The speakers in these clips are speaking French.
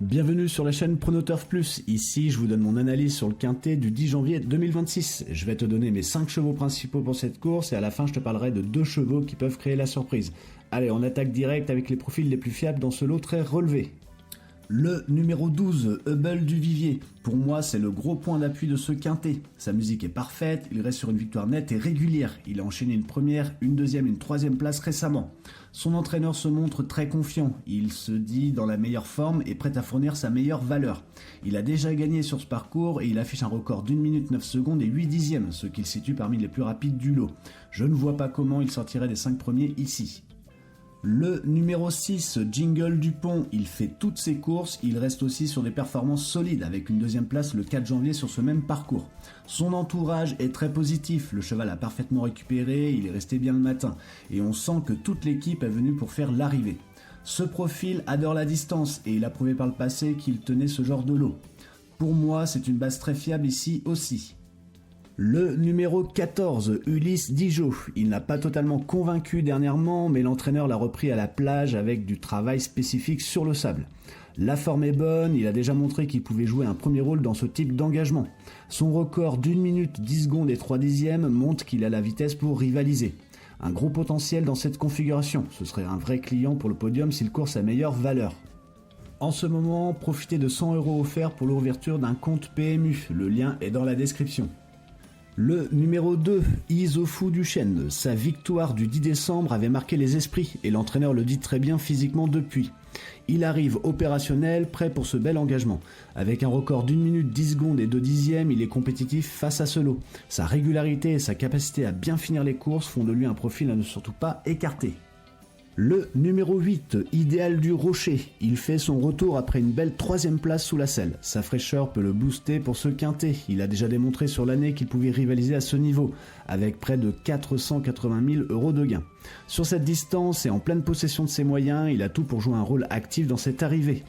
Bienvenue sur la chaîne Pronoturf Plus. Ici, je vous donne mon analyse sur le quintet du 10 janvier 2026. Je vais te donner mes 5 chevaux principaux pour cette course et à la fin, je te parlerai de 2 chevaux qui peuvent créer la surprise. Allez, on attaque direct avec les profils les plus fiables dans ce lot très relevé. Le numéro 12, Hubble du Vivier. Pour moi, c'est le gros point d'appui de ce quintet. Sa musique est parfaite, il reste sur une victoire nette et régulière. Il a enchaîné une première, une deuxième et une troisième place récemment. Son entraîneur se montre très confiant. Il se dit dans la meilleure forme et prêt à fournir sa meilleure valeur. Il a déjà gagné sur ce parcours et il affiche un record d'1 minute 9 secondes et 8 dixièmes, ce qui le situe parmi les plus rapides du lot. Je ne vois pas comment il sortirait des 5 premiers ici. Le numéro 6, Jingle Dupont, il fait toutes ses courses, il reste aussi sur des performances solides avec une deuxième place le 4 janvier sur ce même parcours. Son entourage est très positif, le cheval a parfaitement récupéré, il est resté bien le matin et on sent que toute l'équipe est venue pour faire l'arrivée. Ce profil adore la distance et il a prouvé par le passé qu'il tenait ce genre de lot. Pour moi, c'est une base très fiable ici aussi. Le numéro 14, Ulysse Dijo. Il n'a pas totalement convaincu dernièrement, mais l'entraîneur l'a repris à la plage avec du travail spécifique sur le sable. La forme est bonne, il a déjà montré qu'il pouvait jouer un premier rôle dans ce type d'engagement. Son record d'1 minute 10 secondes et 3 dixièmes montre qu'il a la vitesse pour rivaliser. Un gros potentiel dans cette configuration, ce serait un vrai client pour le podium s'il court sa meilleure valeur. En ce moment, profitez de 100 € offerts pour l'ouverture d'un compte PMU, le lien est dans la description. Le numéro 2, Isofou du Chêne. Sa victoire du 10 décembre avait marqué les esprits et l'entraîneur le dit très bien physiquement depuis. Il arrive opérationnel, prêt pour ce bel engagement. Avec un record d'1 minute 10 secondes et 2 dixièmes, il est compétitif face à ce lot. Sa régularité et sa capacité à bien finir les courses font de lui un profil à ne surtout pas écarter. Le numéro 8, Idéal du Rocher. Il fait son retour après une belle 3ème place sous la selle. Sa fraîcheur peut le booster pour ce quintet. Il a déjà démontré sur l'année qu'il pouvait rivaliser à ce niveau, avec près de 480 000 € de gains. Sur cette distance et en pleine possession de ses moyens, il a tout pour jouer un rôle actif dans cette arrivée.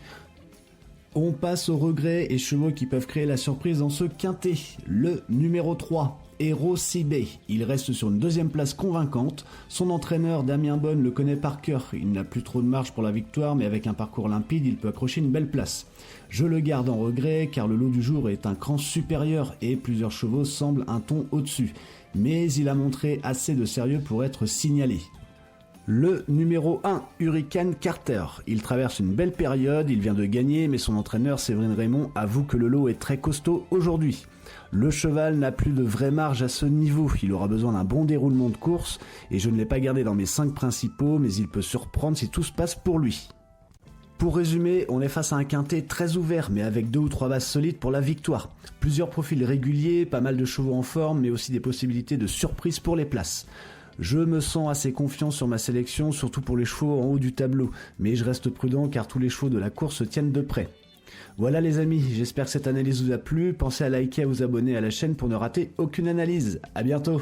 On passe aux regrets et chevaux qui peuvent créer la surprise dans ce quintet. Le numéro 3. Hero Cibé. Il reste sur une 2ème place convaincante. Son entraîneur Damien Bonne le connaît par cœur. Il n'a plus trop de marge pour la victoire, mais avec un parcours limpide, il peut accrocher une belle place. Je le garde en regret car le lot du jour est un cran supérieur et plusieurs chevaux semblent un ton au-dessus. Mais il a montré assez de sérieux pour être signalé. Le numéro 1, Hurricane Carter. Il traverse une belle période, il vient de gagner, mais son entraîneur Séverine Raymond avoue que le lot est très costaud aujourd'hui. Le cheval n'a plus de vraie marge à ce niveau, il aura besoin d'un bon déroulement de course, et je ne l'ai pas gardé dans mes 5 principaux, mais il peut surprendre si tout se passe pour lui. Pour résumer, on est face à un quintet très ouvert, mais avec 2 ou 3 bases solides pour la victoire. Plusieurs profils réguliers, pas mal de chevaux en forme, mais aussi des possibilités de surprise pour les places. Je me sens assez confiant sur ma sélection, surtout pour les chevaux en haut du tableau, mais je reste prudent car tous les chevaux de la course se tiennent de près. Voilà les amis, j'espère que cette analyse vous a plu, pensez à liker et à vous abonner à la chaîne pour ne rater aucune analyse. À bientôt.